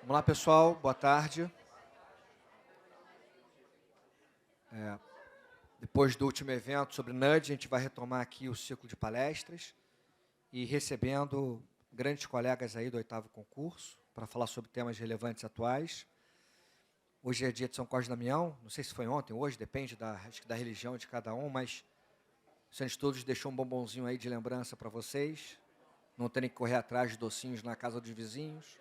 Vamos lá, pessoal. Boa tarde. Depois do último evento sobre Nudge, a gente vai retomar aqui o ciclo de palestras e recebendo grandes colegas aí do 8º concurso para falar sobre temas relevantes atuais. Hoje é dia de São Cosme e Damião, não sei se foi ontem, hoje, depende acho que da religião de cada um, mas o Centro de Estudos deixou um bombonzinho aí de lembrança para vocês, não terem que correr atrás de docinhos na casa dos vizinhos.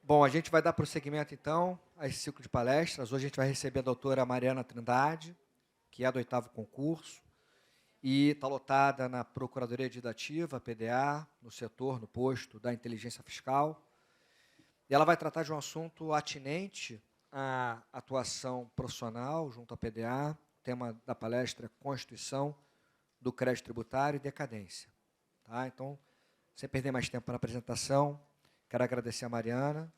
Bom, a gente vai dar prosseguimento, então, a esse ciclo de palestras. Hoje a gente vai receber a doutora Mariana Trindade, que é do 8º concurso, e está lotada na Procuradoria Legislativa, PDA, no setor, no posto da inteligência fiscal. E ela vai tratar de um assunto atinente à atuação profissional junto à PDA. O tema da palestra é Constituição do Crédito Tributário e Decadência. Tá? Então, sem perder mais tempo na apresentação, quero agradecer a Mariana,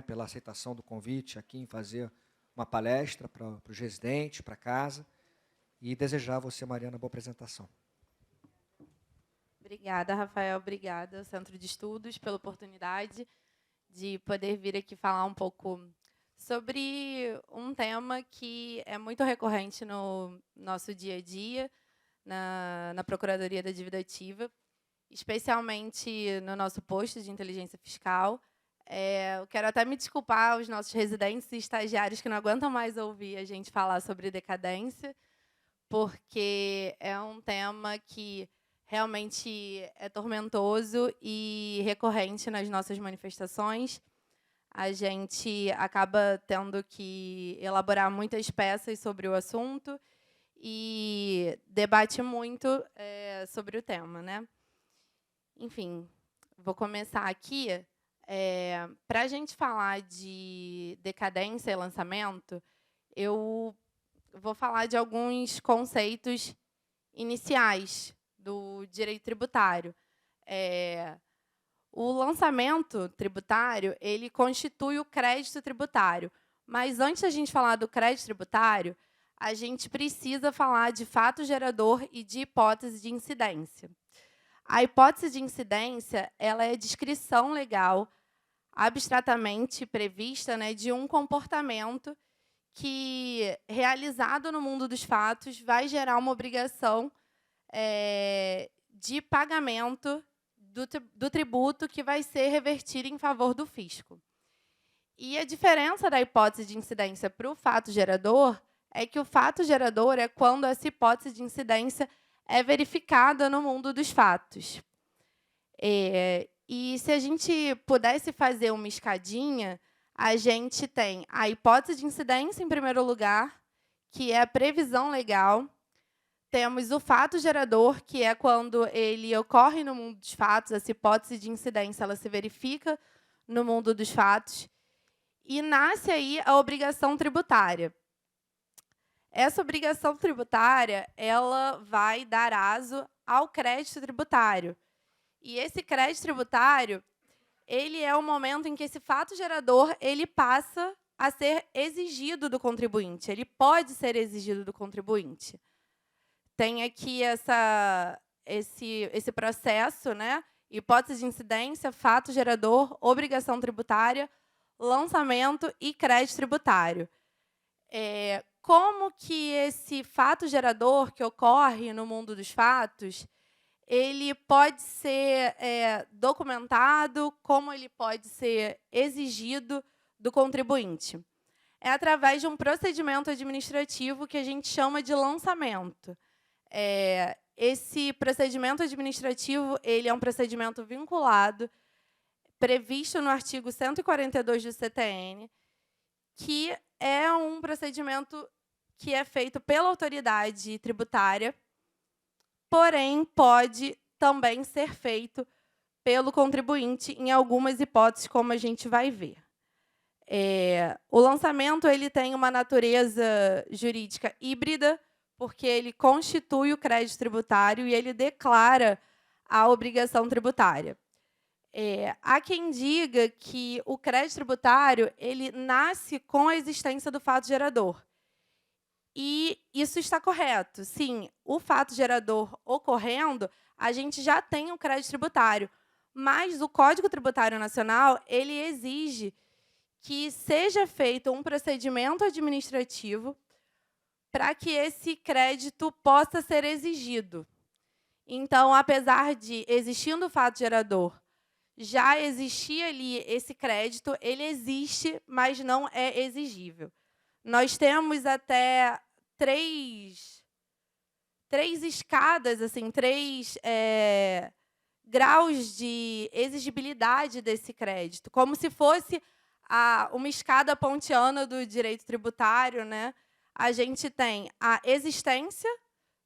pela aceitação do convite aqui em fazer uma palestra para os residentes, para casa, e desejar a você, Mariana, boa apresentação. Obrigada, Rafael. Obrigada ao Centro de Estudos pela oportunidade de poder vir aqui falar um pouco sobre um tema que é muito recorrente no nosso dia a dia, na Procuradoria da Dívida Ativa, especialmente no nosso posto de inteligência fiscal. Eu quero até me desculpar aos nossos residentes e estagiários que não aguentam mais ouvir a gente falar sobre decadência, porque é um tema que realmente é tormentoso e recorrente nas nossas manifestações. A gente acaba tendo que elaborar muitas peças sobre o assunto e debate muito sobre o tema, né? Enfim, vou começar aqui. Para a gente falar de decadência e lançamento, eu vou falar de alguns conceitos iniciais do direito tributário. O lançamento tributário, ele constitui o crédito tributário. Mas antes da gente falar do crédito tributário, a gente precisa falar de fato gerador e de hipótese de incidência. A hipótese de incidência, ela é a descrição legal, abstratamente prevista, de um comportamento que, realizado no mundo dos fatos, vai gerar uma obrigação de pagamento do tributo que vai ser revertido em favor do fisco. E a diferença da hipótese de incidência para o fato gerador é que o fato gerador é quando essa hipótese de incidência é verificada no mundo dos fatos. E se a gente pudesse fazer uma escadinha, a gente tem a hipótese de incidência, em primeiro lugar, que é a previsão legal. Temos o fato gerador, que é quando ele ocorre no mundo dos fatos, essa hipótese de incidência ela se verifica no mundo dos fatos. E nasce aí a obrigação tributária. Essa obrigação tributária ela vai dar aso ao crédito tributário. E esse crédito tributário ele é o momento em que esse fato gerador ele passa a ser exigido do contribuinte. Ele pode ser exigido do contribuinte. Tem aqui esse processo, hipótese de incidência, fato gerador, obrigação tributária, lançamento e crédito tributário. Como que esse fato gerador que ocorre no mundo dos fatos, ele pode ser documentado, como ele pode ser exigido do contribuinte? É através de um procedimento administrativo que a gente chama de lançamento. Esse procedimento administrativo ele é um procedimento vinculado, previsto no artigo 142 do CTN, que é um procedimento que é feito pela autoridade tributária, porém, pode também ser feito pelo contribuinte em algumas hipóteses, como a gente vai ver. O lançamento ele tem uma natureza jurídica híbrida, porque ele constitui o crédito tributário e ele declara a obrigação tributária. Há quem diga que o crédito tributário ele nasce com a existência do fato gerador. E isso está correto. Sim, o fato gerador ocorrendo, a gente já tem o crédito tributário. Mas o Código Tributário Nacional, ele exige que seja feito um procedimento administrativo para que esse crédito possa ser exigido. Então, apesar de existindo o fato gerador, já existia ali esse crédito, ele existe, mas não é exigível. Nós temos até três escadas, assim, três graus de exigibilidade desse crédito, como se fosse uma escada pontiana do direito tributário, né? A gente tem a existência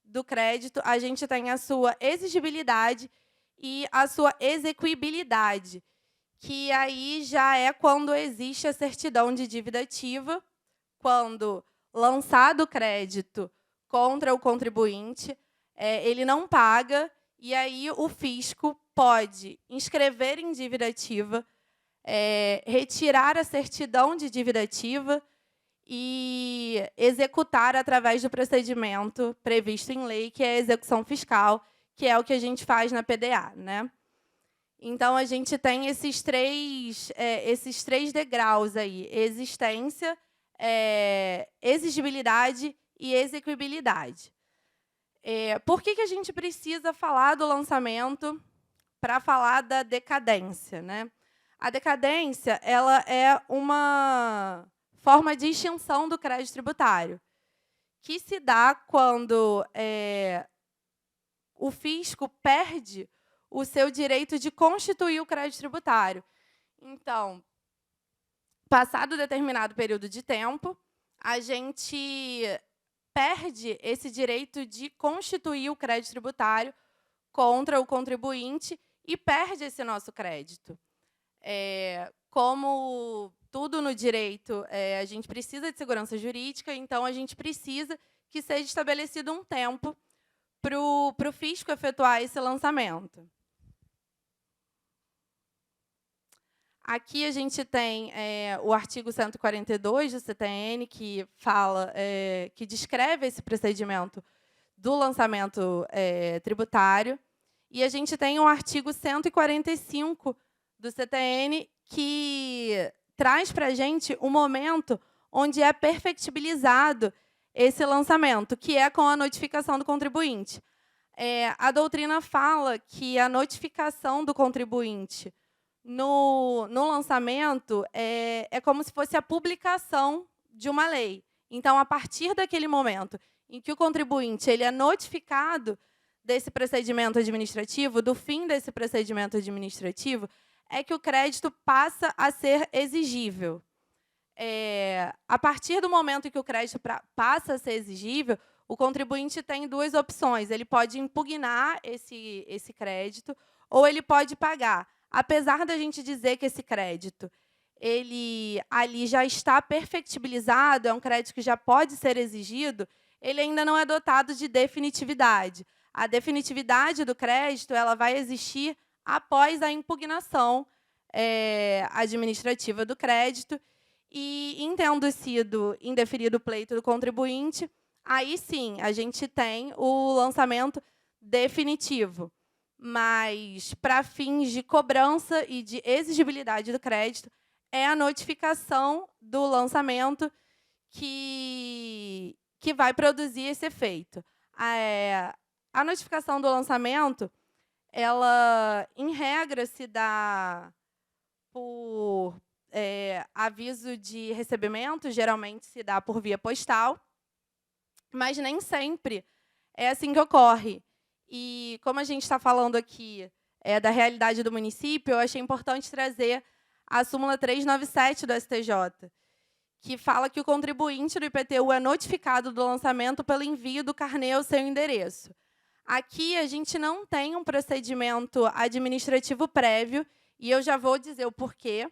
do crédito, a gente tem a sua exigibilidade e a sua execuibilidade, que aí já é quando existe a certidão de dívida ativa, quando lançado o crédito contra o contribuinte, ele não paga, e aí o fisco pode inscrever em dívida ativa, retirar a certidão de dívida ativa e executar através do procedimento previsto em lei, que é a execução fiscal, que é o que a gente faz na PDA, né? Então, a gente tem esses três degraus aí: existência, exigibilidade e execuibilidade. Por que a gente precisa falar do lançamento para falar da decadência, né? A decadência, ela é uma forma de extinção do crédito tributário, que se dá quando o fisco perde o seu direito de constituir o crédito tributário. Então, passado determinado período de tempo, a gente perde esse direito de constituir o crédito tributário contra o contribuinte e perde esse nosso crédito. Como tudo no direito, a gente precisa de segurança jurídica, então a gente precisa que seja estabelecido um tempo para o fisco efetuar esse lançamento. Aqui a gente tem o artigo 142 do CTN, que fala, que descreve esse procedimento do lançamento tributário, e a gente tem o artigo 145 do CTN, que traz para a gente um momento onde é perfectibilizado esse lançamento, que é com a notificação do contribuinte. A doutrina fala que a notificação do contribuinte no lançamento é como se fosse a publicação de uma lei. Então, a partir daquele momento em que o contribuinte ele é notificado desse procedimento administrativo, do fim desse procedimento administrativo, é que o crédito passa a ser exigível. A partir do momento em que o crédito passa a ser exigível, o contribuinte tem duas opções: ele pode impugnar esse crédito ou ele pode pagar. Apesar da gente dizer que esse crédito ele ali já está perfectibilizado, é um crédito que já pode ser exigido, ele ainda não é dotado de definitividade. A definitividade do crédito ela vai existir após a impugnação administrativa do crédito, e, em tendo sido indeferido o pleito do contribuinte, aí sim a gente tem o lançamento definitivo. Mas, para fins de cobrança e de exigibilidade do crédito, é a notificação do lançamento que vai produzir esse efeito. A notificação do lançamento, ela, em regra, se dá por aviso de recebimento, geralmente se dá por via postal, mas nem sempre é assim que ocorre. E, como a gente está falando aqui da realidade do município, eu achei importante trazer a súmula 397 do STJ, que fala que o contribuinte do IPTU é notificado do lançamento pelo envio do carnê ao seu endereço. Aqui, a gente não tem um procedimento administrativo prévio, e eu já vou dizer o porquê.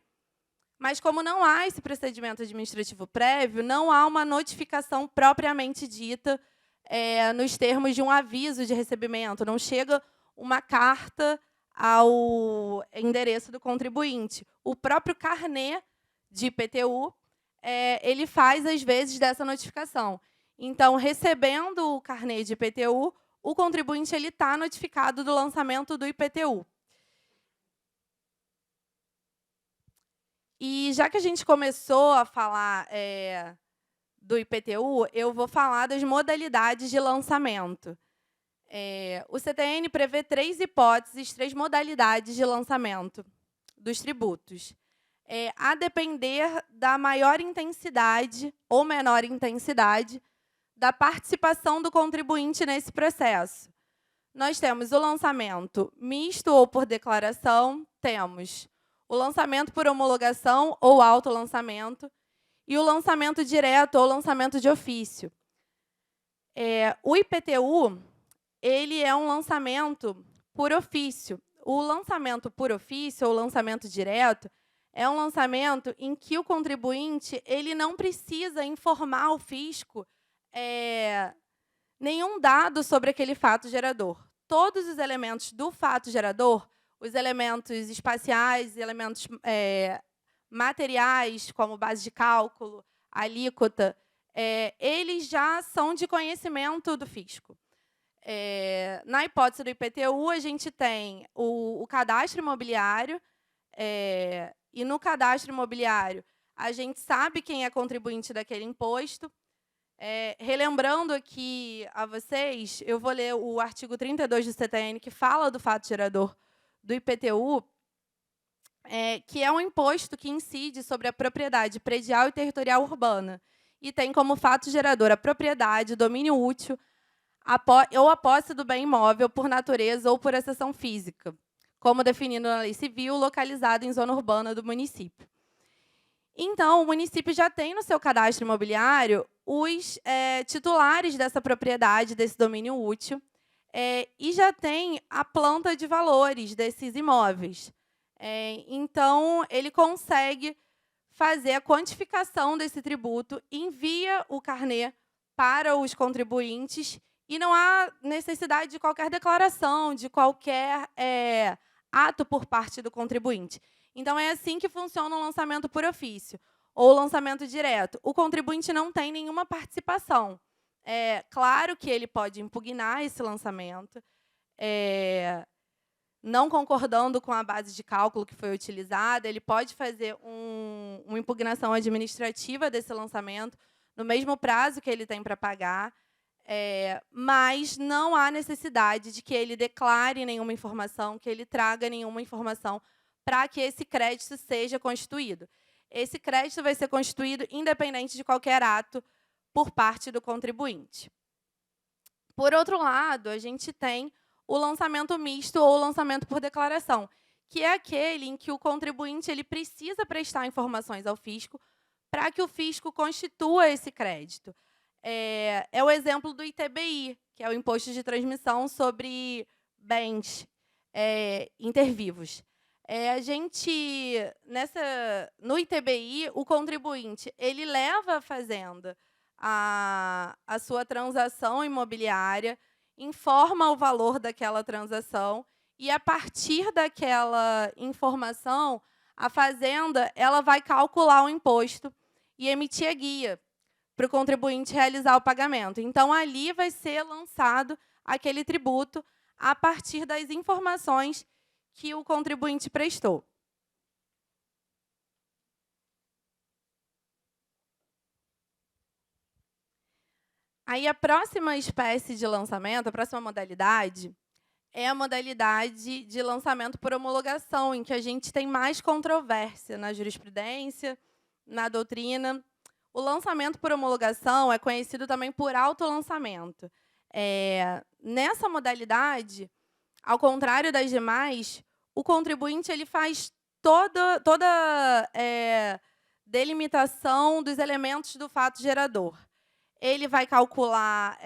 Mas, como não há esse procedimento administrativo prévio, não há uma notificação propriamente dita nos termos de um aviso de recebimento. Não chega uma carta ao endereço do contribuinte. O próprio carnê de IPTU, ele faz, às vezes, dessa notificação. Então, recebendo o carnê de IPTU, o contribuinte está notificado do lançamento do IPTU. E já que a gente começou a falar do IPTU, eu vou falar das modalidades de lançamento. O CTN prevê 3 hipóteses, 3 modalidades de lançamento dos tributos. A depender da maior intensidade ou menor intensidade da participação do contribuinte nesse processo. Nós temos o lançamento misto ou por declaração, temos o lançamento por homologação ou autolançamento e o lançamento direto ou lançamento de ofício. O IPTU, ele é um lançamento por ofício. O lançamento por ofício ou lançamento direto é um lançamento em que o contribuinte ele não precisa informar ao fisco nenhum dado sobre aquele fato gerador. Todos os elementos do fato gerador, os elementos espaciais, elementos materiais, como base de cálculo, alíquota, eles já são de conhecimento do fisco. Na hipótese do IPTU, a gente tem o cadastro imobiliário, e no cadastro imobiliário, a gente sabe quem é contribuinte daquele imposto. Relembrando aqui a vocês, eu vou ler o artigo 32 do CTN, que fala do fato gerador do IPTU, que é um imposto que incide sobre a propriedade predial e territorial urbana, e tem como fato gerador a propriedade, domínio útil, ou a posse do bem imóvel por natureza ou por exceção física, como definido na lei civil, localizado em zona urbana do município. Então, o município já tem no seu cadastro imobiliário os titulares dessa propriedade, desse domínio útil, e já tem a planta de valores desses imóveis. Então, ele consegue fazer a quantificação desse tributo, envia o carnê para os contribuintes e não há necessidade de qualquer declaração, de qualquer ato por parte do contribuinte. Então, é assim que funciona o lançamento por ofício ou lançamento direto. O contribuinte não tem nenhuma participação. Claro que ele pode impugnar esse lançamento, não concordando com a base de cálculo que foi utilizada, ele pode fazer uma impugnação administrativa desse lançamento no mesmo prazo que ele tem para pagar, mas não há necessidade de que ele declare nenhuma informação, que ele traga nenhuma informação para que esse crédito seja constituído. Esse crédito vai ser constituído independente de qualquer ato por parte do contribuinte. Por outro lado, a gente tem o lançamento misto ou lançamento por declaração, que é aquele em que o contribuinte ele precisa prestar informações ao fisco para que o fisco constitua esse crédito. É o exemplo do ITBI, que é o Imposto de Transmissão sobre Bens Intervivos. No ITBI, o contribuinte ele leva à fazenda a sua transação imobiliária, informa o valor daquela transação e, a partir daquela informação, a fazenda ela vai calcular o imposto e emitir a guia para o contribuinte realizar o pagamento. Então, ali vai ser lançado aquele tributo a partir das informações que o contribuinte prestou. Aí, a próxima espécie de lançamento, a próxima modalidade, é a modalidade de lançamento por homologação, em que a gente tem mais controvérsia na jurisprudência, na doutrina. O lançamento por homologação é conhecido também por autolançamento. Nessa modalidade, ao contrário das demais, o contribuinte ele faz toda delimitação dos elementos do fato gerador. Ele vai calcular,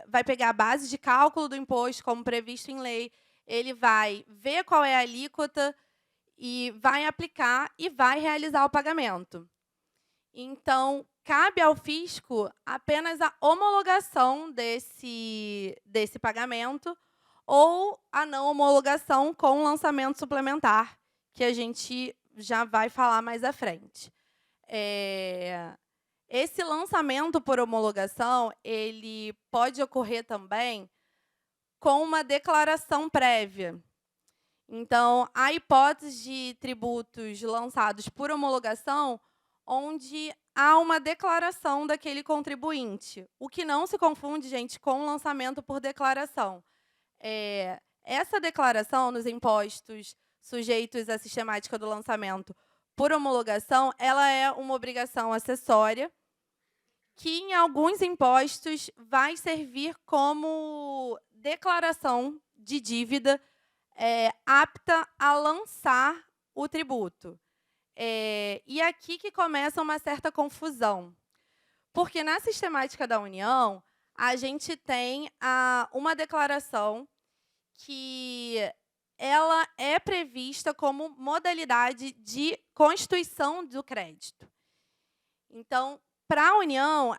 vai pegar a base de cálculo do imposto, como previsto em lei, ele vai ver qual é a alíquota e vai aplicar e vai realizar o pagamento. Então, cabe ao fisco apenas a homologação desse pagamento ou a não homologação com lançamento suplementar, que a gente já vai falar mais à frente. Esse lançamento por homologação ele pode ocorrer também com uma declaração prévia. Então, há hipóteses de tributos lançados por homologação, onde há uma declaração daquele contribuinte, o que não se confunde, gente, com lançamento por declaração. Essa declaração nos impostos sujeitos à sistemática do lançamento por homologação, ela é uma obrigação acessória, que em alguns impostos vai servir como declaração de dívida apta a lançar o tributo. E aqui que começa uma certa confusão, porque na sistemática da União, a gente tem uma declaração que ela é prevista como modalidade de constituição do crédito. Então, para a União,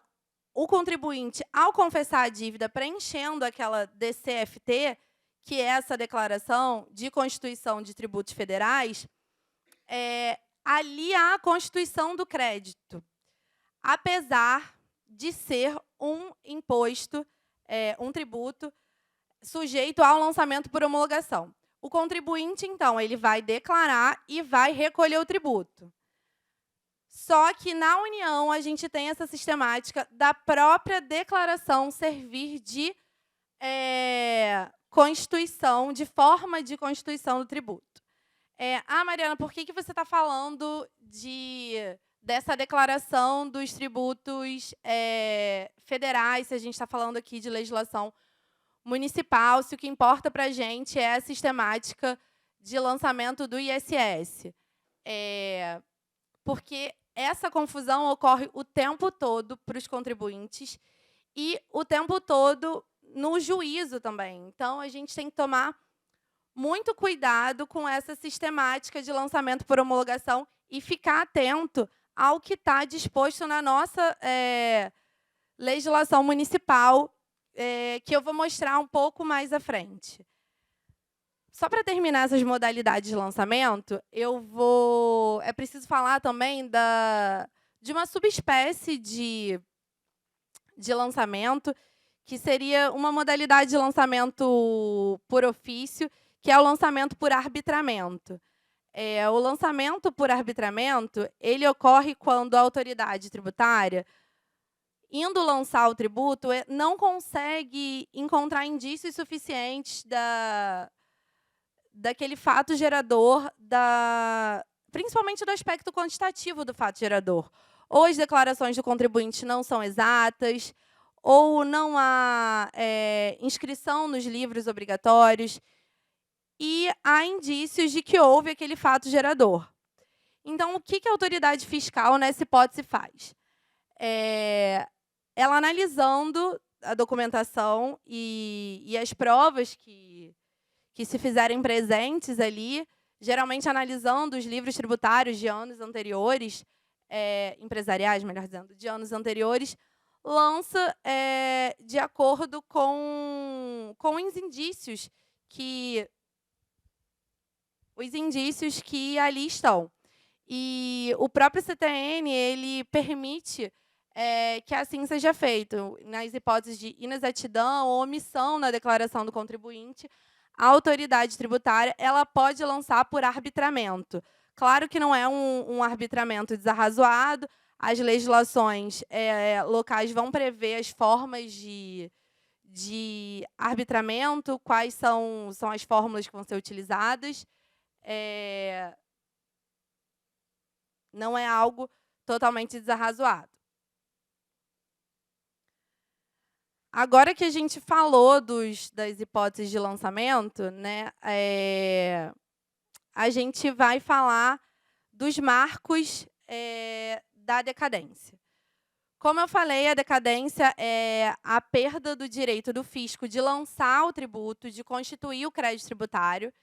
o contribuinte, ao confessar a dívida preenchendo aquela DCFT, que é essa declaração de constituição de tributos federais, ali há a constituição do crédito, apesar de ser um imposto, um tributo, sujeito ao lançamento por homologação. O contribuinte, então, ele vai declarar e vai recolher o tributo. Só que, na União, a gente tem essa sistemática da própria declaração servir de constituição, de forma de constituição do tributo. Mariana, por que você está falando dessa declaração dos tributos federais, se a gente está falando aqui de legislação municipal, se o que importa para a gente é a sistemática de lançamento do ISS? Porque essa confusão ocorre o tempo todo para os contribuintes e o tempo todo no juízo também. Então, a gente tem que tomar muito cuidado com essa sistemática de lançamento por homologação e ficar atento ao que está disposto na nossa legislação municipal, que eu vou mostrar um pouco mais à frente. Só para terminar essas modalidades de lançamento, é preciso falar também de uma subespécie de lançamento, que seria uma modalidade de lançamento por ofício, que é o lançamento por arbitramento. O lançamento por arbitramento, ele ocorre quando a autoridade tributária, indo lançar o tributo, não consegue encontrar indícios suficientes daquele fato gerador, principalmente do aspecto quantitativo do fato gerador. Ou as declarações do contribuinte não são exatas, ou não há inscrição nos livros obrigatórios, e há indícios de que houve aquele fato gerador. Então, o que a autoridade fiscal nessa hipótese faz? Ela, analisando a documentação e as provas que se fizerem presentes ali, geralmente analisando os livros tributários de anos anteriores, empresariais, melhor dizendo, de anos anteriores, lança de acordo com os indícios que ali estão. E o próprio CTN, ele permite que assim seja feito. Nas hipóteses de inexatidão ou omissão na declaração do contribuinte, a autoridade tributária ela pode lançar por arbitramento. Claro que não é um arbitramento desarrazoado, as legislações locais vão prever as formas de arbitramento, quais são as fórmulas que vão ser utilizadas. Não é algo totalmente desarrazoado. Agora que a gente falou das hipóteses de lançamento, né, a gente vai falar dos marcos da decadência. Como eu falei, a decadência é a perda do direito do fisco de lançar o tributo, de constituir o crédito tributário.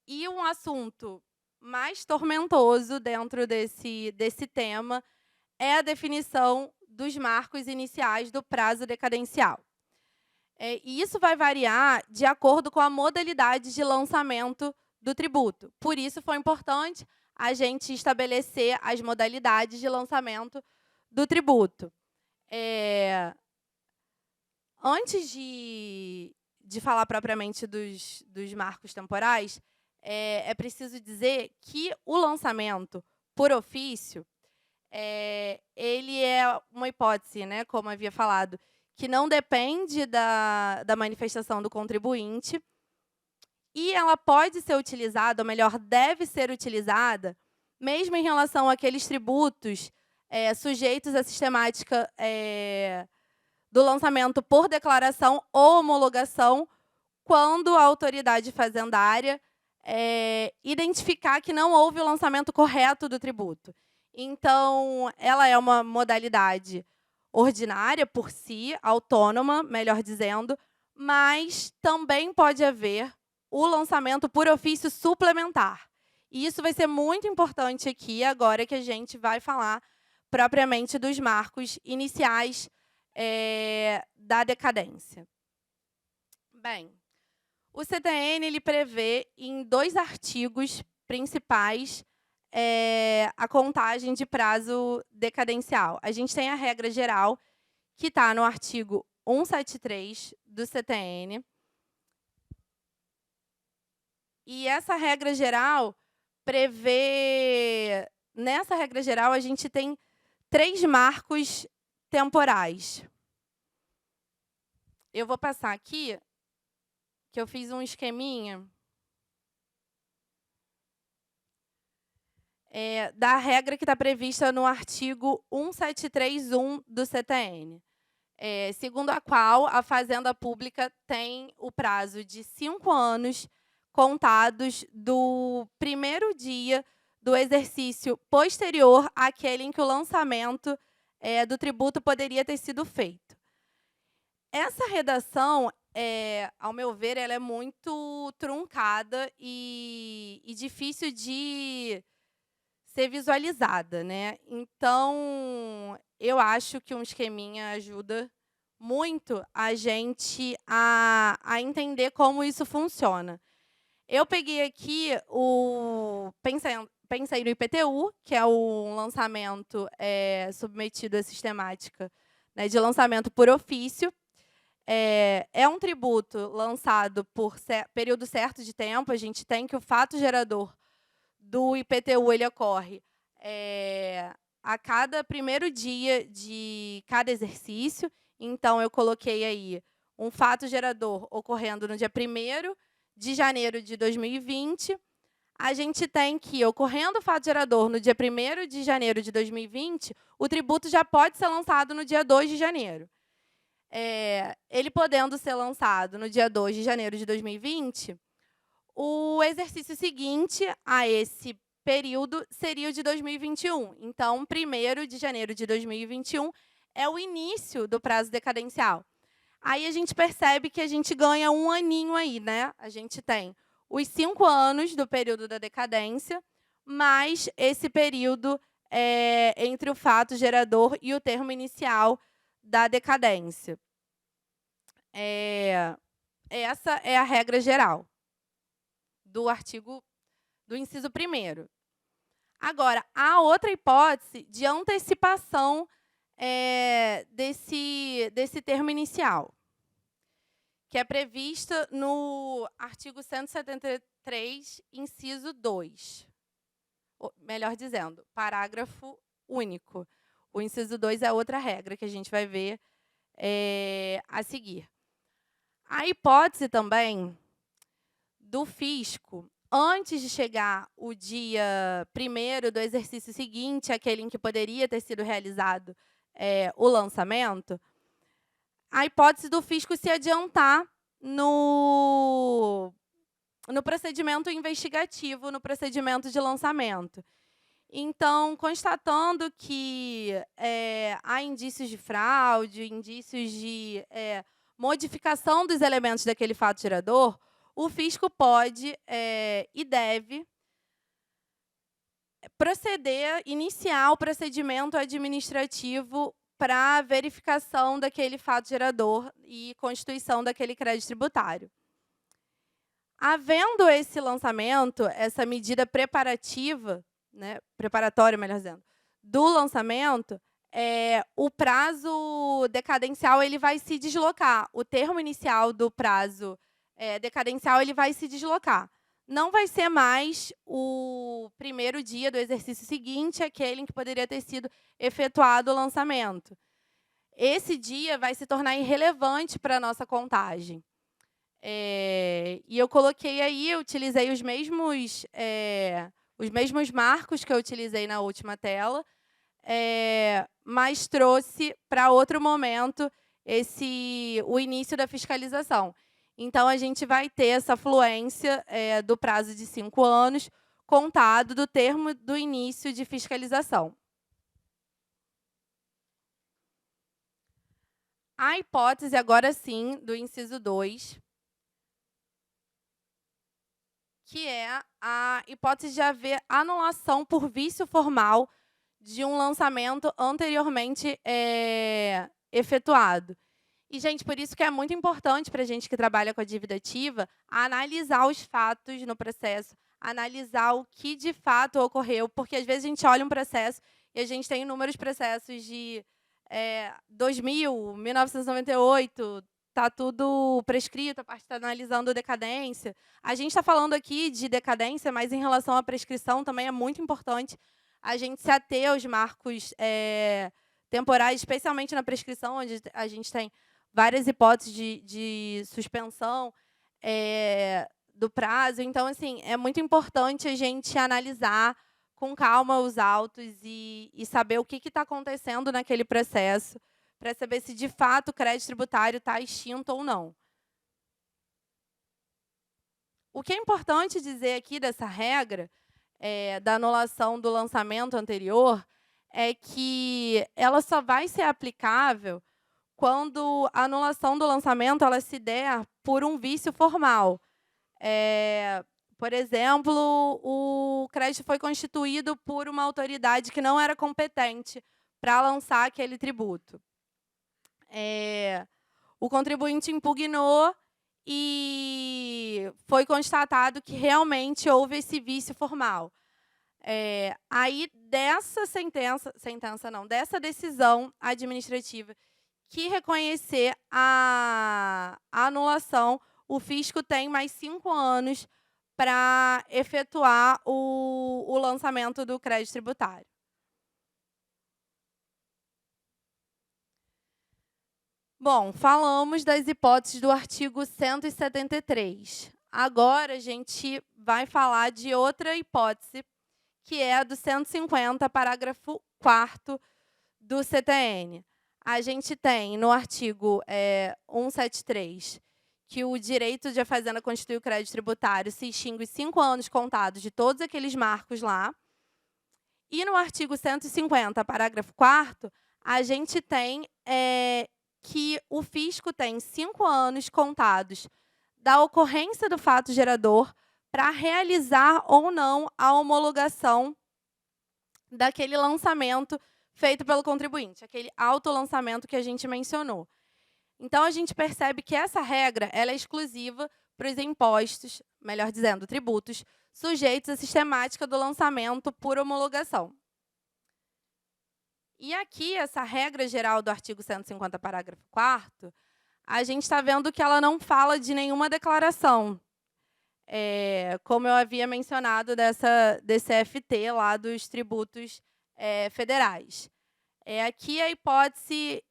E um assunto mais tormentoso dentro desse tema é a definição dos marcos iniciais do prazo decadencial. E isso vai variar de acordo com a modalidade de lançamento do tributo. Por isso, foi importante a gente estabelecer as modalidades de lançamento do tributo. Antes de de falar propriamente dos marcos temporais, é preciso dizer que o lançamento por ofício, ele é uma hipótese, né, como havia falado, que não depende da manifestação do contribuinte, e ela pode ser utilizada, ou melhor, deve ser utilizada, mesmo em relação àqueles tributos sujeitos à sistemática do lançamento por declaração ou homologação, quando a autoridade fazendária identificar que não houve o lançamento correto do tributo. Então, ela é uma modalidade ordinária por si, autônoma, melhor dizendo, mas também pode haver o lançamento por ofício suplementar. E isso vai ser muito importante aqui, agora que a gente vai falar propriamente dos marcos iniciais da decadência. Bem, o CTN ele prevê em 2 artigos principais a contagem de prazo decadencial. A gente tem a regra geral, que está no artigo 173 do CTN. E essa regra geral prevê... Nessa regra geral, a gente tem 3 marcos temporais. Eu vou passar aqui, que eu fiz um esqueminha da regra que está prevista no artigo 173.1 do CTN, segundo a qual a Fazenda Pública tem o prazo de 5 anos contados do primeiro dia do exercício posterior àquele em que o lançamento do tributo poderia ter sido feito. Essa redação, ao meu ver, ela é muito truncada e difícil de ser visualizada, né? Então, eu acho que um esqueminha ajuda muito a gente a entender como isso funciona. Eu peguei aqui pensei no IPTU, que é um lançamento submetido à sistemática, né, de lançamento por ofício. É um tributo lançado por período certo de tempo. A gente tem que o fato gerador do IPTU ele ocorre a cada primeiro dia de cada exercício. Então, eu coloquei aí um fato gerador ocorrendo no dia 1º de janeiro de 2020. A gente tem que, ocorrendo o fato gerador no dia 1º de janeiro de 2020, o tributo já pode ser lançado no dia 2 de janeiro. Ele podendo ser lançado no dia 2 de janeiro de 2020, o exercício seguinte a esse período seria o de 2021. Então, 1º de janeiro de 2021 é o início do prazo decadencial. Aí a gente percebe que a gente ganha um aninho aí, né? A gente tem os 5 anos do período da decadência, mais esse período entre o fato gerador e o termo inicial da decadência. Essa é a regra geral do artigo do inciso 1º. Agora, há outra hipótese de antecipação desse termo inicial, que é prevista no artigo 173, inciso 2. Melhor dizendo, parágrafo único. O inciso 2 é outra regra que a gente vai ver a seguir. A hipótese também do fisco, antes de chegar o dia 1º do exercício seguinte, aquele em que poderia ter sido realizado o lançamento, a hipótese do fisco se adiantar no procedimento investigativo, no procedimento de lançamento. Então, constatando que há indícios de fraude, indícios de modificação dos elementos daquele fato gerador, o fisco pode e deve iniciar o procedimento administrativo para verificação daquele fato gerador e constituição daquele crédito tributário. Havendo esse lançamento, essa medida preparativa, né, preparatória, melhor dizendo, do lançamento, o prazo decadencial ele vai se deslocar. O termo inicial do prazo decadencial ele vai se deslocar. Não vai ser mais o primeiro dia do exercício seguinte, aquele em que poderia ter sido efetuado o lançamento. Esse dia vai se tornar irrelevante para a nossa contagem. E eu coloquei aí, eu utilizei os mesmos marcos que eu utilizei na última tela, mas trouxe para outro momento o início da fiscalização. Então, a gente vai ter essa fluência do prazo de 5 anos, contado do termo do início de fiscalização. A hipótese, agora sim, do inciso 2, que é a hipótese de haver anulação por vício formal de um lançamento anteriormente efetuado. E, gente, por isso que é muito importante para a gente que trabalha com a dívida ativa analisar os fatos no processo, analisar o que de fato ocorreu, porque às vezes a gente olha um processo e a gente tem inúmeros processos de 2000, 1998, está tudo prescrito, a parte está analisando decadência. A gente está falando aqui de decadência, mas em relação à prescrição também é muito importante a gente se ater aos marcos temporais, especialmente na prescrição, onde a gente tem várias hipóteses de suspensão do prazo. Então, assim, é muito importante a gente analisar com calma os autos e saber o que está acontecendo naquele processo, para saber se, de fato, o crédito tributário está extinto ou não. O que é importante dizer aqui dessa regra, da anulação do lançamento anterior, é que ela só vai ser aplicável quando a anulação do lançamento ela se der por um vício formal. Por exemplo, o crédito foi constituído por uma autoridade que não era competente para lançar aquele tributo. O contribuinte impugnou e foi constatado que realmente houve esse vício formal. Aí, dessa dessa decisão administrativa que reconhecer a anulação, o fisco tem mais 5 anos para efetuar o lançamento do crédito tributário. Bom, falamos das hipóteses do artigo 173. Agora, a gente vai falar de outra hipótese, que é a do 150, parágrafo 4º do CTN. A gente tem, no artigo 173, que o direito de a fazenda constituir o crédito tributário se extingue 5 anos contados de todos aqueles marcos lá. E no artigo 150, parágrafo 4º, a gente tem que o fisco tem 5 anos contados da ocorrência do fato gerador para realizar ou não a homologação daquele lançamento feito pelo contribuinte, aquele autolançamento que a gente mencionou. Então, a gente percebe que essa regra ela é exclusiva para os impostos, melhor dizendo, tributos, sujeitos à sistemática do lançamento por homologação. E aqui, essa regra geral do artigo 150, parágrafo 4º, a gente está vendo que ela não fala de nenhuma declaração, como eu havia mencionado desse FT lá dos tributos federais. Aqui a hipótese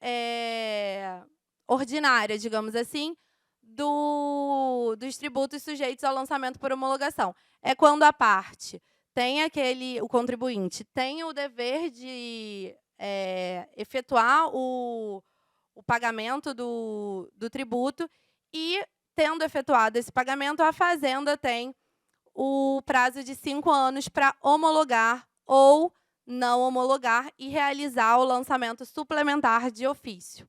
ordinária, digamos assim, dos tributos sujeitos ao lançamento por homologação. É quando a parte tem o contribuinte tem o dever de efetuar o pagamento do tributo e, tendo efetuado esse pagamento, a fazenda tem o prazo de 5 anos para homologar ou não homologar e realizar o lançamento suplementar de ofício.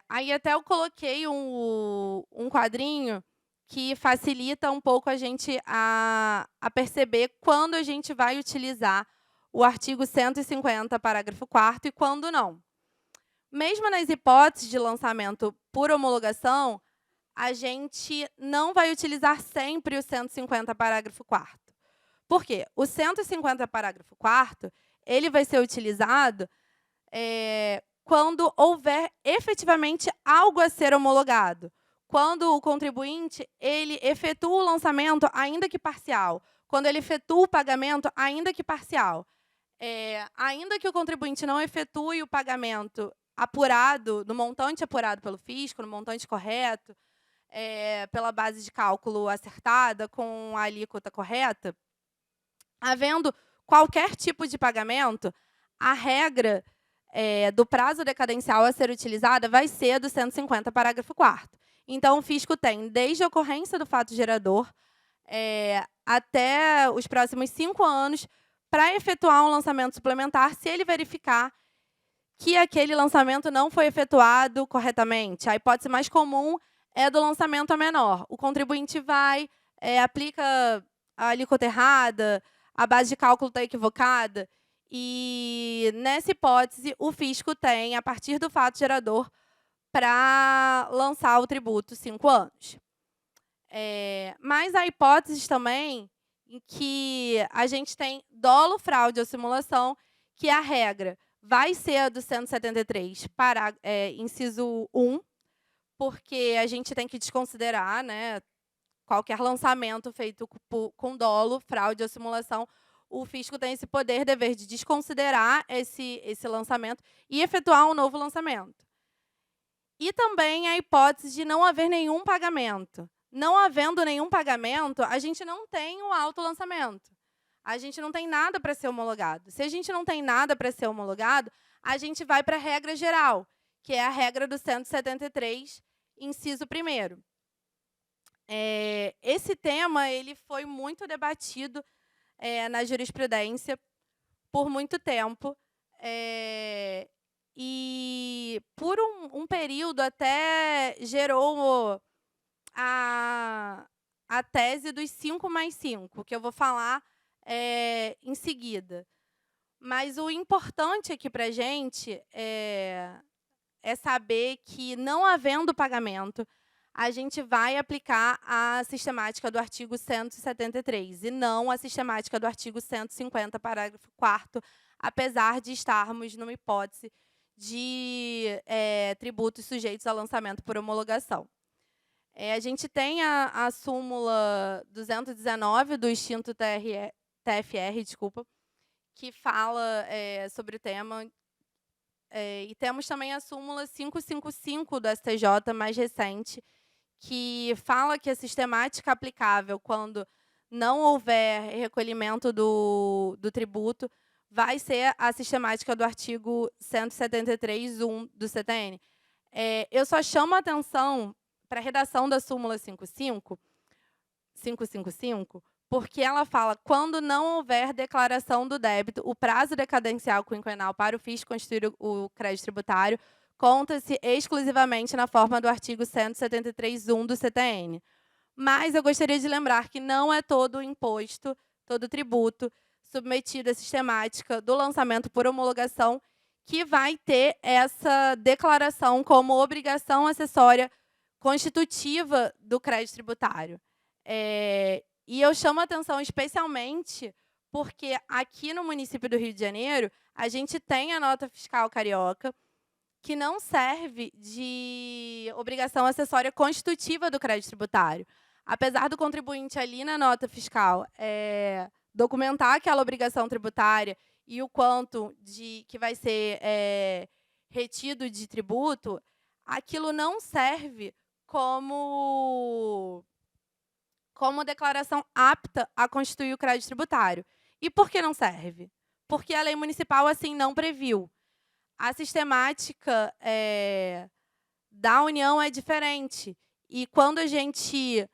Aí até eu coloquei um quadrinho que facilita um pouco a gente a perceber quando a gente vai utilizar o artigo 150, parágrafo 4º, e quando não. Mesmo nas hipóteses de lançamento por homologação, a gente não vai utilizar sempre o 150, parágrafo 4º. Por quê? O 150, parágrafo 4º, ele vai ser utilizado quando houver efetivamente algo a ser homologado. Quando o contribuinte ele efetua o lançamento, ainda que parcial. Quando ele efetua o pagamento, ainda que parcial. Ainda que o contribuinte não efetue o pagamento apurado, no montante apurado pelo fisco, no montante correto, pela base de cálculo acertada, com a alíquota correta, havendo qualquer tipo de pagamento, a regra do prazo decadencial a ser utilizada vai ser do 150, parágrafo 4º. Então, o fisco tem, desde a ocorrência do fato gerador até os próximos 5 anos, para efetuar um lançamento suplementar, se ele verificar que aquele lançamento não foi efetuado corretamente. A hipótese mais comum é do lançamento a menor. O contribuinte vai, aplica a alíquota errada, a base de cálculo está equivocada, e, nessa hipótese, o fisco tem, a partir do fato gerador, para lançar o tributo 5 anos. Mas há hipóteses também em que a gente tem dolo, fraude ou simulação, que a regra vai ser a do 173, inciso 1, porque a gente tem que desconsiderar, né, qualquer lançamento feito com dolo, fraude ou simulação. O fisco tem esse poder, dever de desconsiderar esse lançamento e efetuar um novo lançamento. E também a hipótese de não haver nenhum pagamento. Não havendo nenhum pagamento, a gente não tem o autolançamento. A gente não tem nada para ser homologado. Se a gente não tem nada para ser homologado, a gente vai para a regra geral, que é a regra do 173, inciso 1º. Esse tema ele foi muito debatido na jurisprudência por muito tempo. E, por um período, até gerou a tese dos 5+5, que eu vou falar em seguida. Mas o importante aqui para a gente é saber que, não havendo pagamento, a gente vai aplicar a sistemática do artigo 173 e não a sistemática do artigo 150, parágrafo 4º, apesar de estarmos numa hipótese de tributos sujeitos a lançamento por homologação. A gente tem a súmula 219 do extinto TFR, que fala sobre o tema. E temos também a súmula 555 do STJ, mais recente, que fala que a sistemática aplicável quando não houver recolhimento do tributo vai ser a sistemática do artigo 173.1 do CTN. Eu só chamo a atenção para a redação da súmula 555, porque ela fala: quando não houver declaração do débito, o prazo decadencial quinquenal para o fisco constituir o crédito tributário conta-se exclusivamente na forma do artigo 173.1 do CTN. Mas eu gostaria de lembrar que não é todo o imposto, todo o tributo submetido à sistemática do lançamento por homologação que vai ter essa declaração como obrigação acessória constitutiva do crédito tributário. E eu chamo a atenção especialmente porque, aqui no município do Rio de Janeiro, a gente tem a nota fiscal carioca, que não serve de obrigação acessória constitutiva do crédito tributário. Apesar do contribuinte, ali na nota fiscal, documentar aquela obrigação tributária e o quanto que vai ser retido de tributo, aquilo não serve como declaração apta a constituir o crédito tributário. E por que não serve? Porque a lei municipal assim não previu. A sistemática da União é diferente. E, quando a gente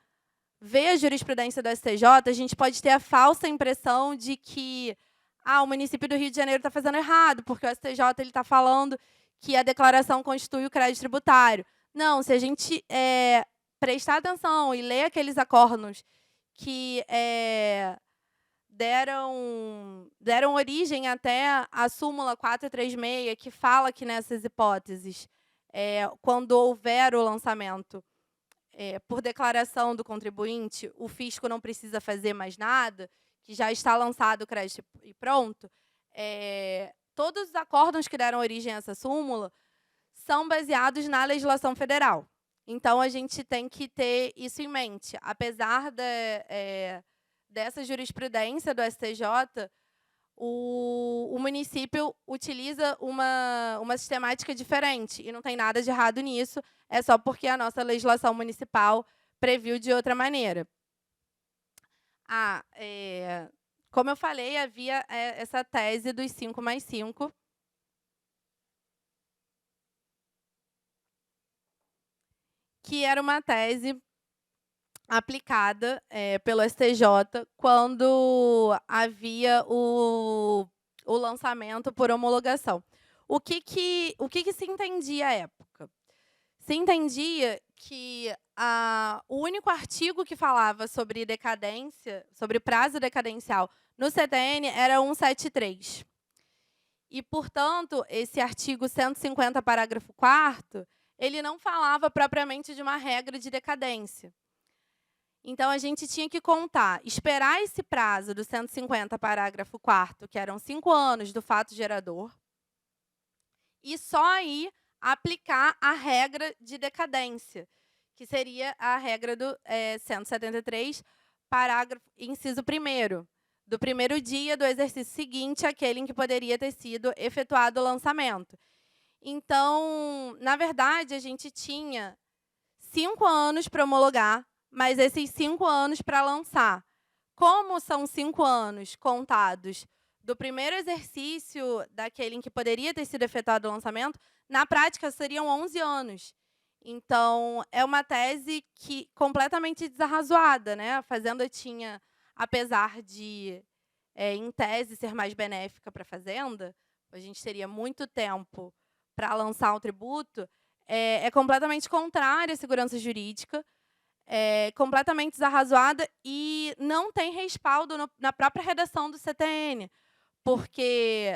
vê a jurisprudência do STJ, a gente pode ter a falsa impressão de que o município do Rio de Janeiro está fazendo errado, porque o STJ está falando que a declaração constitui o crédito tributário. Não, se a gente prestar atenção e ler aqueles acórdãos que deram origem até à súmula 436, que fala que, nessas hipóteses, quando houver o lançamento por declaração do contribuinte, o fisco não precisa fazer mais nada, que já está lançado o crédito e pronto, todos os acórdãos que deram origem a essa súmula são baseados na legislação federal. Então, a gente tem que ter isso em mente. Apesar dessa jurisprudência do STJ, o município utiliza uma sistemática diferente, e não tem nada de errado nisso, é só porque a nossa legislação municipal previu de outra maneira. Como eu falei, havia essa tese dos 5+5, que era uma tese aplicada pelo STJ quando havia o lançamento por homologação. O que se entendia à época? Se entendia que o único artigo que falava sobre decadência, sobre prazo decadencial no CTN era 173. E, portanto, esse artigo 150, parágrafo 4º, ele não falava propriamente de uma regra de decadência. Então, a gente tinha que contar, esperar esse prazo do 150, parágrafo 4º, que eram 5 anos do fato gerador, e só aí aplicar a regra de decadência, que seria a regra do 173, inciso 1º, do primeiro dia do exercício seguinte àquele em que poderia ter sido efetuado o lançamento. Então, na verdade, a gente tinha 5 anos para homologar, mas esses 5 anos para lançar. Como são 5 anos contados do primeiro exercício daquele em que poderia ter sido efetuado o lançamento, na prática seriam 11 anos. Então, é uma tese completamente desarrazoada, né? A Fazenda tinha, apesar de, em tese, ser mais benéfica para a Fazenda, a gente teria muito tempo para lançar um tributo, é completamente contrária à segurança jurídica, completamente desarrazoada e não tem respaldo na própria redação do CTN, porque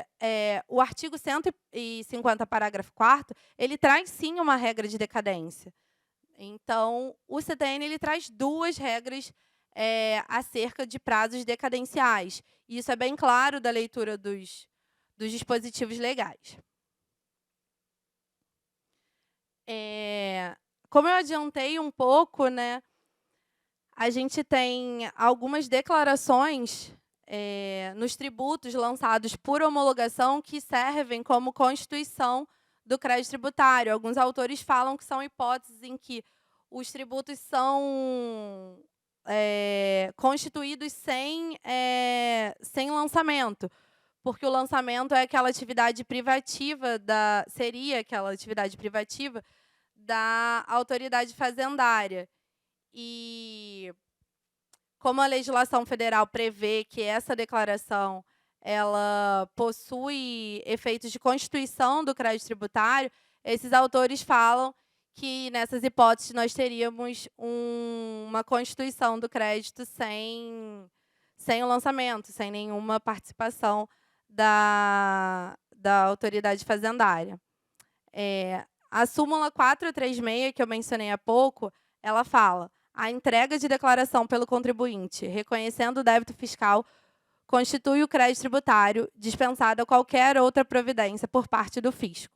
o artigo 150, parágrafo 4º, ele traz, sim, uma regra de decadência. Então, o CTN ele traz 2 regras acerca de prazos decadenciais. E isso é bem claro da leitura dos dispositivos legais. Como eu adiantei um pouco, né, a gente tem algumas declarações nos tributos lançados por homologação que servem como constituição do crédito tributário. Alguns autores falam que são hipóteses em que os tributos são constituídos sem lançamento, porque o lançamento é aquela atividade privativa seria aquela atividade privativa da autoridade fazendária. E como a legislação federal prevê que essa declaração ela possui efeitos de constituição do crédito tributário, esses autores falam que, nessas hipóteses, nós teríamos uma constituição do crédito sem o lançamento, sem nenhuma participação da autoridade fazendária. A súmula 436, que eu mencionei há pouco, ela fala: a entrega de declaração pelo contribuinte, reconhecendo o débito fiscal, constitui o crédito tributário, dispensada qualquer outra providência por parte do fisco.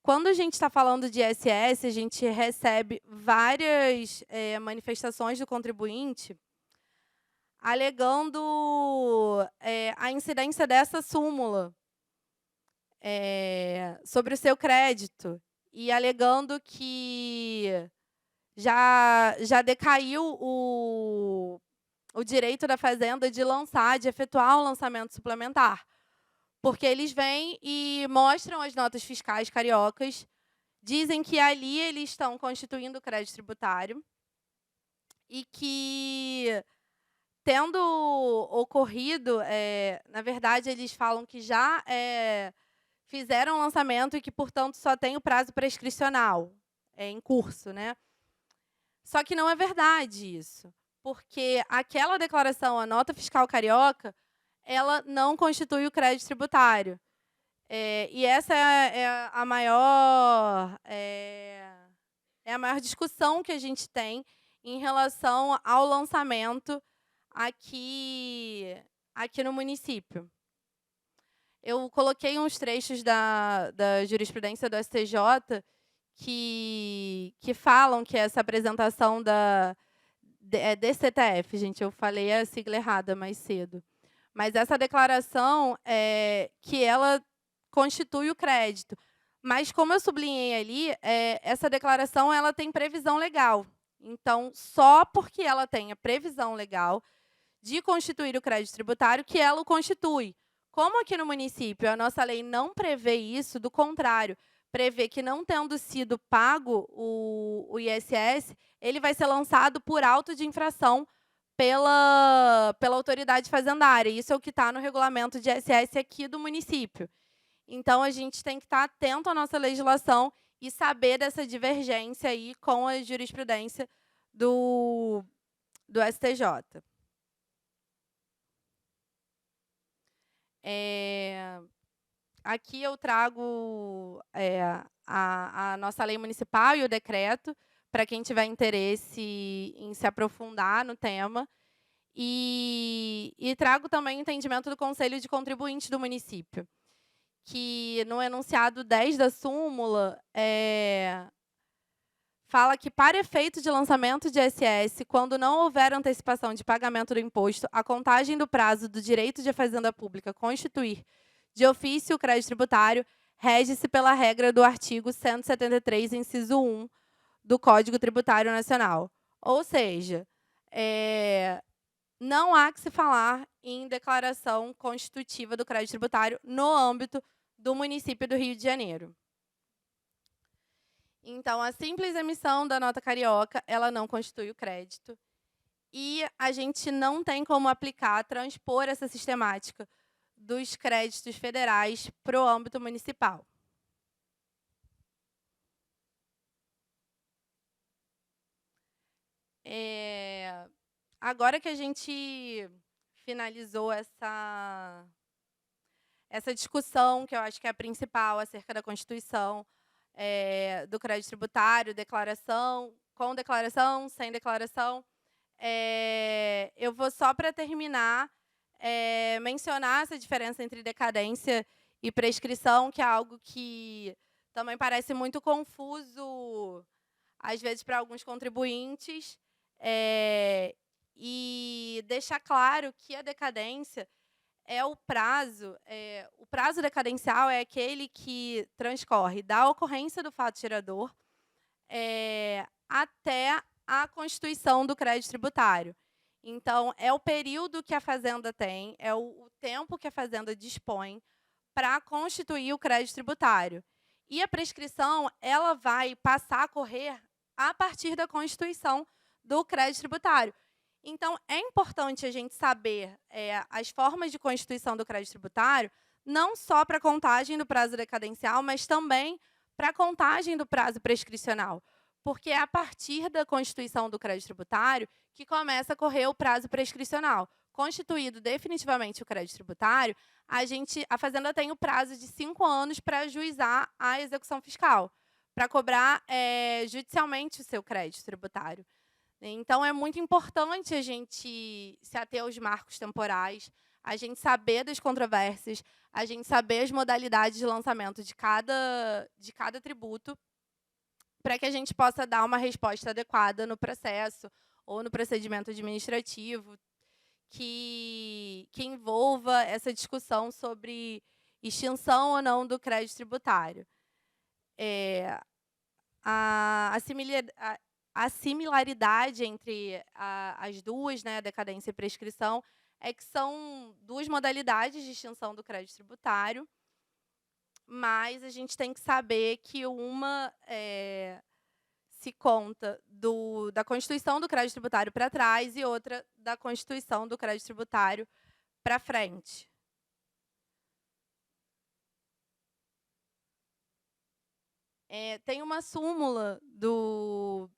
Quando a gente está falando de ISS, a gente recebe várias manifestações do contribuinte alegando a incidência dessa súmula sobre o seu crédito e alegando que já decaiu o direito da Fazenda de efetuar um lançamento suplementar. Porque eles vêm e mostram as notas fiscais cariocas, dizem que ali eles estão constituindo o crédito tributário e que, tendo ocorrido, na verdade, eles falam que já fizeram o lançamento e que, portanto, só tem o prazo prescricional em curso, né? Só que não é verdade isso, porque aquela declaração, a nota fiscal carioca, ela não constitui o crédito tributário. E essa é a maior discussão que a gente tem em relação ao lançamento aqui aqui no município. Eu coloquei uns trechos da jurisprudência do STJ que falam que essa apresentação DCTF, gente, eu falei a sigla errada mais cedo. Mas essa declaração, que ela constitui o crédito. Mas, como eu sublinhei ali, essa declaração ela tem previsão legal. Então, só porque ela tem a previsão legal de constituir o crédito tributário, que ela o constitui. Como aqui no município a nossa lei não prevê isso, do contrário, prevê que não tendo sido pago o ISS, ele vai ser lançado por auto de infração pela autoridade fazendária. Isso é o que está no regulamento de ISS aqui do município. Então, a gente tem que estar atento à nossa legislação e saber dessa divergência aí com a jurisprudência do STJ. Aqui eu trago a nossa lei municipal e o decreto, para quem tiver interesse em se aprofundar no tema. E trago também o entendimento do Conselho de Contribuintes do município, que no enunciado 10 da súmula fala que, para efeito de lançamento de ISS, quando não houver antecipação de pagamento do imposto, a contagem do prazo do direito de fazenda pública constituir de ofício o crédito tributário rege-se pela regra do artigo 173, inciso 1, do Código Tributário Nacional. Ou seja, não há que se falar em declaração constitutiva do crédito tributário no âmbito do município do Rio de Janeiro. Então, a simples emissão da nota carioca, ela não constitui o crédito. E a gente não tem como aplicar, transpor essa sistemática dos créditos federais para o âmbito municipal. Agora que a gente finalizou essa discussão, que eu acho que é a principal, acerca da Constituição, do crédito tributário, declaração, com declaração, sem declaração, eu vou, só para terminar, mencionar essa diferença entre decadência e prescrição, que é algo que também parece muito confuso, às vezes, para alguns contribuintes, e deixar claro que a decadência é o prazo decadencial é aquele que transcorre da ocorrência do fato gerador até a constituição do crédito tributário. Então, é o período que a fazenda tem, é o tempo que a fazenda dispõe para constituir o crédito tributário. E a prescrição, ela vai passar a correr a partir da constituição do crédito tributário. Então, é importante a gente saber as formas de constituição do crédito tributário, não só para a contagem do prazo decadencial, mas também para a contagem do prazo prescricional. Porque é a partir da constituição do crédito tributário que começa a correr o prazo prescricional. Constituído definitivamente o crédito tributário, a Fazenda tem o prazo de 5 anos para ajuizar a execução fiscal, para cobrar judicialmente o seu crédito tributário. Então, é muito importante a gente se ater aos marcos temporais, a gente saber das controvérsias, a gente saber as modalidades de lançamento de cada tributo, para que a gente possa dar uma resposta adequada no processo ou no procedimento administrativo que envolva essa discussão sobre extinção ou não do crédito tributário. A similaridade entre as duas, né, decadência e prescrição, é que são duas modalidades de extinção do crédito tributário, mas a gente tem que saber que uma se conta da constituição do crédito tributário para trás e outra da constituição do crédito tributário para frente. Tem uma súmula do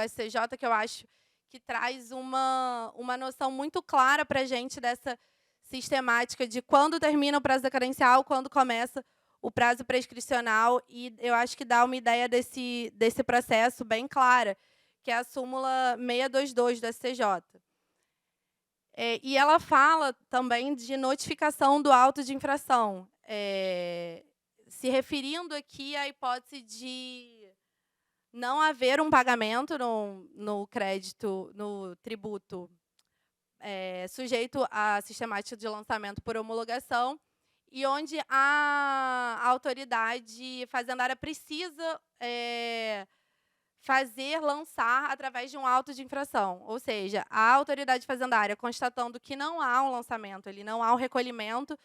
STJ que eu acho que traz uma noção muito clara para a gente dessa sistemática de quando termina o prazo decadencial, quando começa o prazo prescricional, e eu acho que dá uma ideia desse processo bem clara, que é a súmula 622 do STJ. E ela fala também de notificação do auto de infração, se referindo aqui à hipótese de não haver um pagamento no crédito, no tributo, sujeito à sistemática de lançamento por homologação, e onde a autoridade fazendária precisa lançar através de um auto de infração. Ou seja, a autoridade fazendária, constatando que não há um lançamento, não há um recolhimento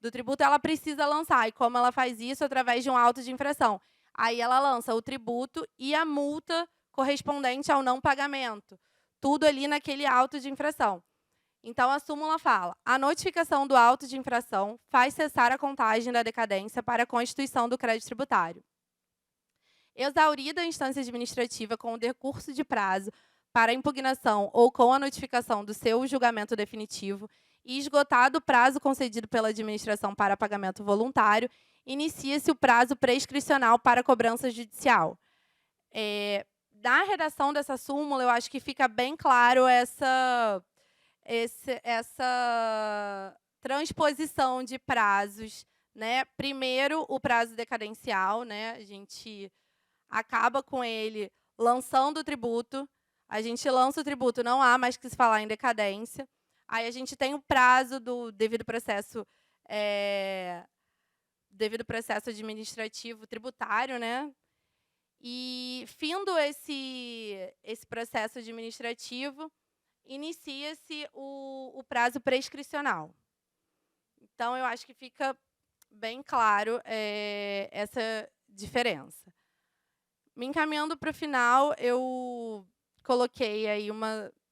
do tributo, ela precisa lançar. E como ela faz isso? Através de um auto de infração. Aí ela lança o tributo e a multa correspondente ao não pagamento. Tudo ali naquele auto de infração. Então, a súmula fala: a notificação do auto de infração faz cessar a contagem da decadência para a constituição do crédito tributário. Exaurida a instância administrativa com o decurso de prazo para impugnação ou com a notificação do seu julgamento definitivo e esgotado o prazo concedido pela administração para pagamento voluntário, inicia-se o prazo prescricional para cobrança judicial. Na redação dessa súmula, eu acho que fica bem claro essa transposição de prazos, né? Primeiro, o prazo decadencial, né? A gente acaba com ele lançando o tributo. A gente lança o tributo, não há mais que se falar em decadência. Aí a gente tem o prazo do devido processo administrativo tributário, né? E, findo esse processo administrativo, inicia-se o prazo prescricional. Então, eu acho que fica bem claro essa diferença. Me encaminhando para o final, eu coloquei aí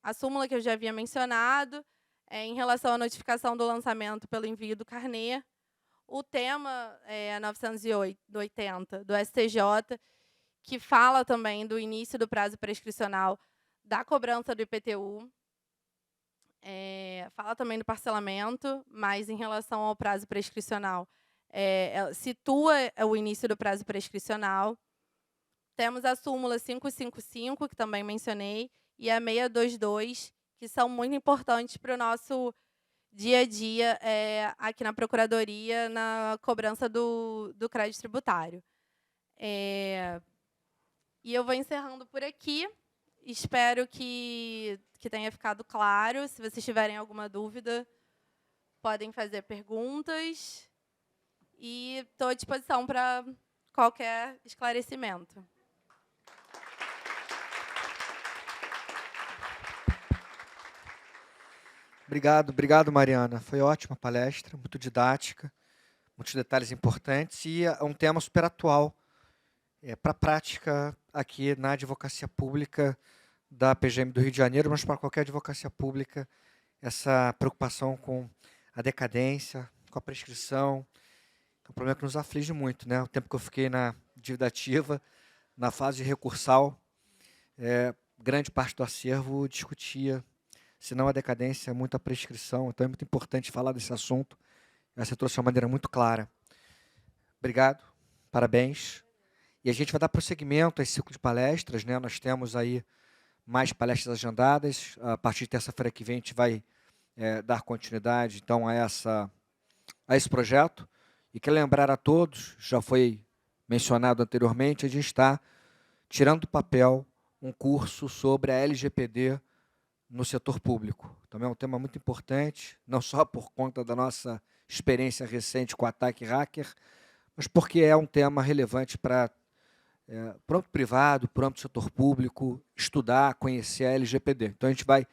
a súmula que eu já havia mencionado, em relação à notificação do lançamento pelo envio do carnê. O tema 980 do STJ, que fala também do início do prazo prescricional da cobrança do IPTU. Fala também do parcelamento, mas em relação ao prazo prescricional, situa o início do prazo prescricional. Temos a súmula 555, que também mencionei, e a 622, que são muito importantes para o nosso dia a dia aqui na Procuradoria, na cobrança do crédito tributário. E eu vou encerrando por aqui. Espero que tenha ficado claro. Se vocês tiverem alguma dúvida, podem fazer perguntas. E estou à disposição para qualquer esclarecimento. Obrigado, Mariana. Foi ótima a palestra, muito didática, muitos detalhes importantes e é um tema super atual para a prática aqui na advocacia pública da PGM do Rio de Janeiro, mas para qualquer advocacia pública, essa preocupação com a decadência, com a prescrição, é um problema que nos aflige muito, né? O tempo que eu fiquei na dívida ativa, na fase de recursal, grande parte do acervo discutia, se não a decadência, muito a prescrição. Então, é muito importante falar desse assunto. Você trouxe de uma maneira muito clara. Obrigado, parabéns. E a gente vai dar prosseguimento a esse ciclo de palestras, né? Nós temos aí mais palestras agendadas. A partir de terça-feira que vem, a gente vai dar continuidade, então, a esse projeto. E quero lembrar a todos, já foi mencionado anteriormente, a gente está tirando do papel um curso sobre a LGPD no setor público. Também é um tema muito importante, não só por conta da nossa experiência recente com o ataque hacker, mas porque é um tema relevante para o âmbito privado, para o âmbito do setor público, estudar, conhecer a LGPD. Então, a gente vai...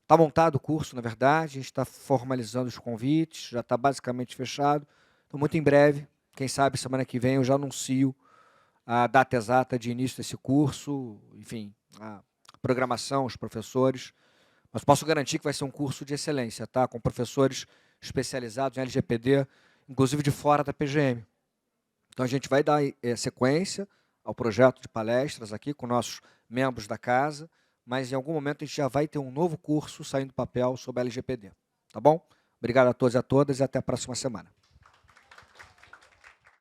Está montado o curso, na verdade, a gente está formalizando os convites, já está basicamente fechado. Então, muito em breve, quem sabe semana que vem, eu já anuncio a data exata de início desse curso, enfim, a programação, os professores. Mas posso garantir que vai ser um curso de excelência, tá? Com professores especializados em LGPD, inclusive de fora da PGM. Então, a gente vai dar sequência ao projeto de palestras aqui com nossos membros da casa, mas em algum momento a gente já vai ter um novo curso saindo do papel sobre a LGPD. Tá bom? Obrigado a todos e a todas e até a próxima semana.